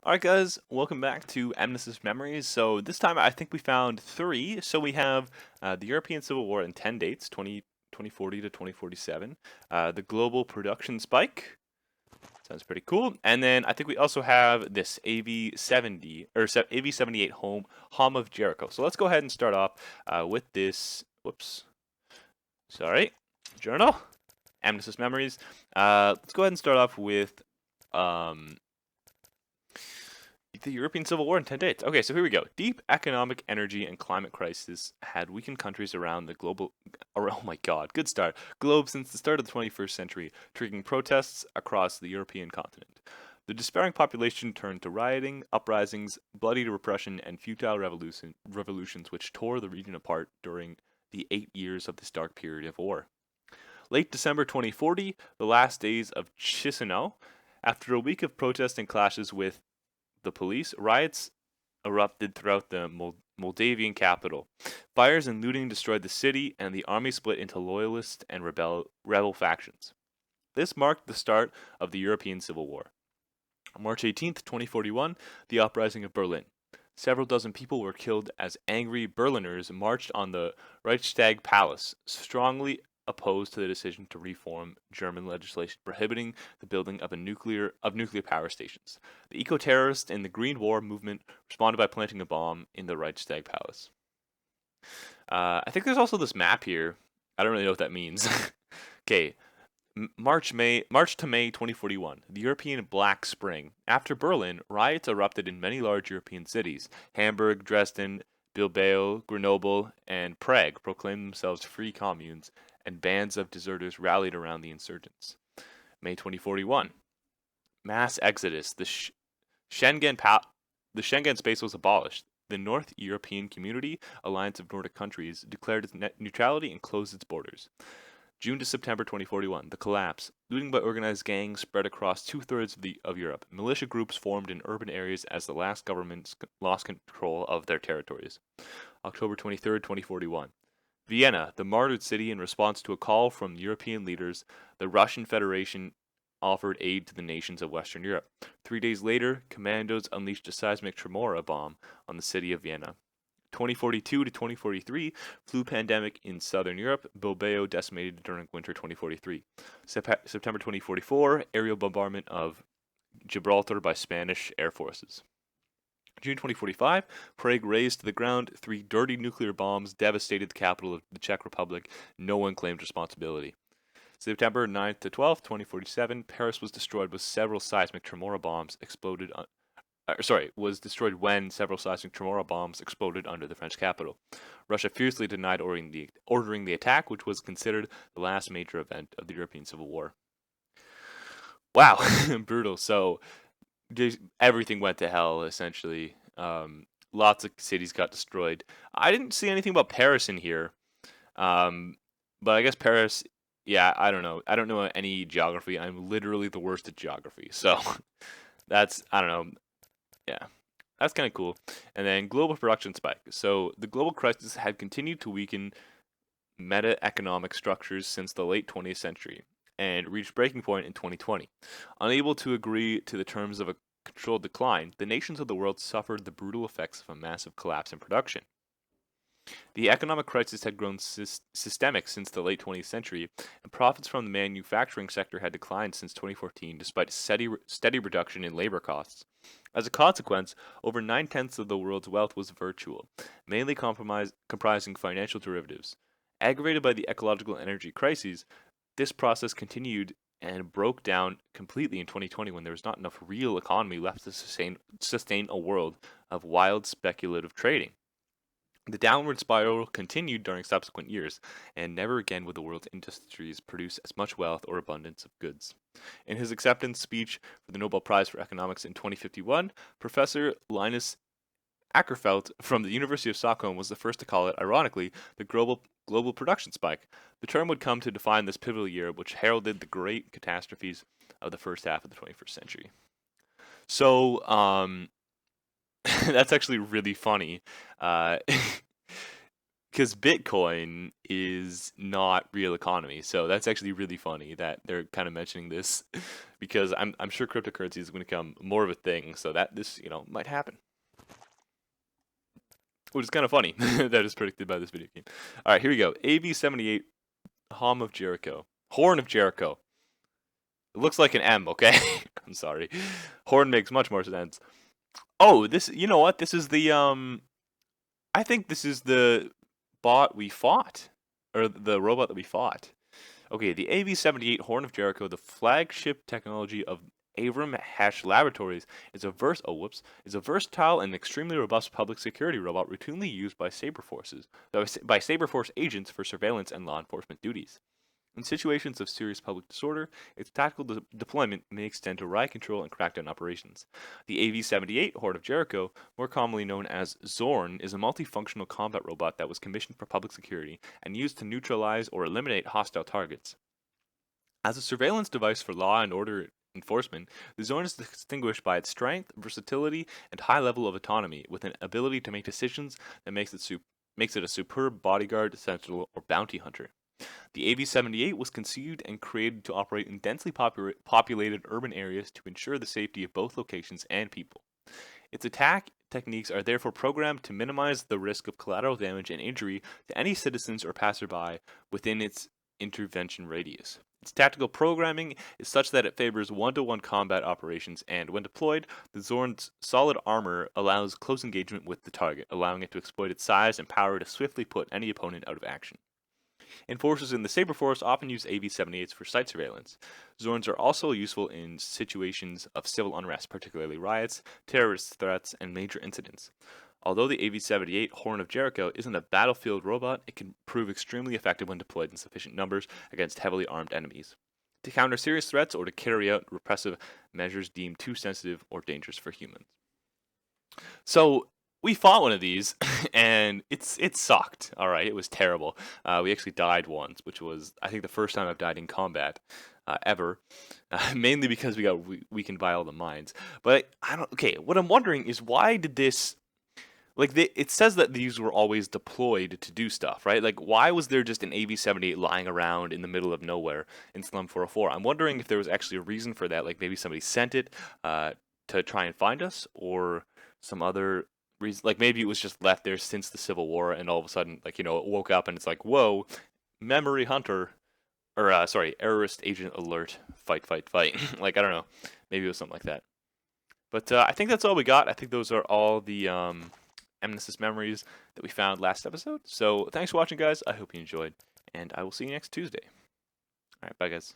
Alright guys, welcome back to Mnesist Memories. So this time I think we found three. So we have the European Civil War in 10 dates, 2040 to 2047. The global production spike. Sounds pretty cool. And then I think we also have this AV-70, or AV-78 Home of Jericho. So let's go ahead and start off with this, whoops, sorry, journal, Mnesist Memories. Let's go ahead and start off with um, the European Civil War in 10 days. Okay, so here we go. Deep economic, energy, and climate crisis had weakened countries around the global. Oh my god, good start. Globe since the start of the 21st century, triggering protests across the European continent. The despairing population turned to rioting, uprisings, bloody repression, and futile revolutions which tore the region apart during the 8 years of this dark period of war. Late December 2040, the last days of Chisinau, after a week of protests and clashes with the police, riots erupted throughout the Moldavian capital. Fires and looting destroyed the city, and the army split into loyalist and rebel factions. This marked the start of the European Civil War. On March 18th, 2041, the uprising of Berlin. Several dozen people were killed as angry Berliners marched on the Reichstag Palace, strongly opposed to the decision to reform German legislation prohibiting the building of nuclear power stations. The eco-terrorists in the Green War movement responded by planting a bomb in the Reichstag Palace. I think there's also this map here. I don't really know what that means. Okay, March to May 2041, the European Black Spring. After Berlin, riots erupted in many large European cities. Hamburg, Dresden, Bilbao, Grenoble, and Prague proclaimed themselves free communes, and bands of deserters rallied around the insurgents. May 2041, mass exodus. Schengen space was abolished. The North European Community, alliance of Nordic countries, declared its neutrality and closed its borders. June to September 2041, the collapse. Looting by organized gangs spread across two-thirds of Europe. Militia groups formed in urban areas as the last governments lost control of their territories. October 23rd, 2041. Vienna, the martyred city. In response to a call from European leaders, the Russian Federation offered aid to the nations of Western Europe. 3 days later, commandos unleashed a seismic tremor bomb on the city of Vienna. 2042 to 2043, flu pandemic in southern Europe, Bilbao decimated during winter 2043. September 2044, aerial bombardment of Gibraltar by Spanish air forces. June 2045, Prague razed to the ground. 3 dirty nuclear bombs devastated the capital of the Czech Republic. No one claimed responsibility. September 9th to 12th, 2047, Paris was destroyed with several seismic tremor bombs was destroyed when several seismic tremor bombs exploded under the French capital. Russia fiercely denied ordering the attack, which was considered the last major event of the European Civil War. Wow, brutal. So everything went to hell, essentially. Lots of cities got destroyed. I didn't see anything about Paris in here. But I guess Paris, yeah, I don't know. I don't know any geography. I'm literally the worst at geography. So that's, I don't know. Yeah, that's kind of cool. And then global production spike. So the global crisis had continued to weaken meta-economic structures since the late 20th century and reached breaking point in 2020. Unable to agree to the terms of a controlled decline, the nations of the world suffered the brutal effects of a massive collapse in production. The economic crisis had grown systemic since the late 20th century, and profits from the manufacturing sector had declined since 2014 despite steady reduction in labor costs. As a consequence, over 9/10 of the world's wealth was virtual, mainly comprising financial derivatives. Aggravated by the ecological energy crises, this process continued and broke down completely in 2020 when there was not enough real economy left to sustain a world of wild speculative trading. The downward spiral continued during subsequent years, and never again would the world's industries produce as much wealth or abundance of goods. In his acceptance speech for the Nobel Prize for Economics in 2051, Professor Linus Ackerfeldt from the University of Stockholm was the first to call it, ironically, the global production spike. The term would come to define this pivotal year, which heralded the great catastrophes of the first half of the 21st century. So, that's actually really funny. because Bitcoin is not real economy. So that's actually really funny that they're kind of mentioning this because I'm sure cryptocurrency is going to become more of a thing. So that this might happen, which is kind of funny that is predicted by this video game. All right, here we go. AV78 Horn of Jericho. Horn of Jericho. It looks like an M. Okay, I'm sorry. Horn makes much more sense. Oh, this. You know what? This is the I think this is the bot we fought, or the robot that we fought. Okay, the AV78 Horn of Jericho, the flagship technology of Avram Hash Laboratories, is a versatile and extremely robust public security robot routinely used by Saber Force agents for surveillance and law enforcement duties. In situations of serious public disorder, its tactical deployment may extend to riot control and crackdown operations. The AV-78 Horde of Jericho, more commonly known as Zorn, is a multifunctional combat robot that was commissioned for public security and used to neutralize or eliminate hostile targets. As a surveillance device for law and order enforcement, the Zorn is distinguished by its strength, versatility, and high level of autonomy, with an ability to make decisions that makes it a superb bodyguard, sentinel, or bounty hunter. The AV-78 was conceived and created to operate in densely populated urban areas to ensure the safety of both locations and people. Its attack techniques are therefore programmed to minimize the risk of collateral damage and injury to any citizens or passerby within its intervention radius. Its tactical programming is such that it favors one-to-one combat operations, and when deployed, the Zorn's solid armor allows close engagement with the target, allowing it to exploit its size and power to swiftly put any opponent out of action. Enforcers in the Saber Force often use AV-78s for site surveillance. Zorns are also useful in situations of civil unrest, particularly riots, terrorist threats, and major incidents. Although the AV-78 Horn of Jericho isn't a battlefield robot, it can prove extremely effective when deployed in sufficient numbers against heavily armed enemies, to counter serious threats or to carry out repressive measures deemed too sensitive or dangerous for humans. So we fought one of these, and it sucked. All right, it was terrible. We actually died once, which was I think the first time I've died in combat ever, mainly because we got weakened by all the mines. But I don't. Okay, what I'm wondering is why did this? It says that these were always deployed to do stuff, right? Like, why was there just an AV-78 lying around in the middle of nowhere in Slum 404? I'm wondering if there was actually a reason for that. Like, maybe somebody sent it to try and find us, or some other reason. Like, maybe it was just left there since the Civil War, and all of a sudden, like, it woke up and it's like, whoa, memory hunter, or sorry, errorist agent alert, fight, fight, fight. Like, I don't know. Maybe it was something like that. But I think that's all we got. I think those are all the Mnesist Memories that we found last episode. So thanks for watching, guys. I hope you enjoyed, and I will see you next Tuesday. All right, bye, guys.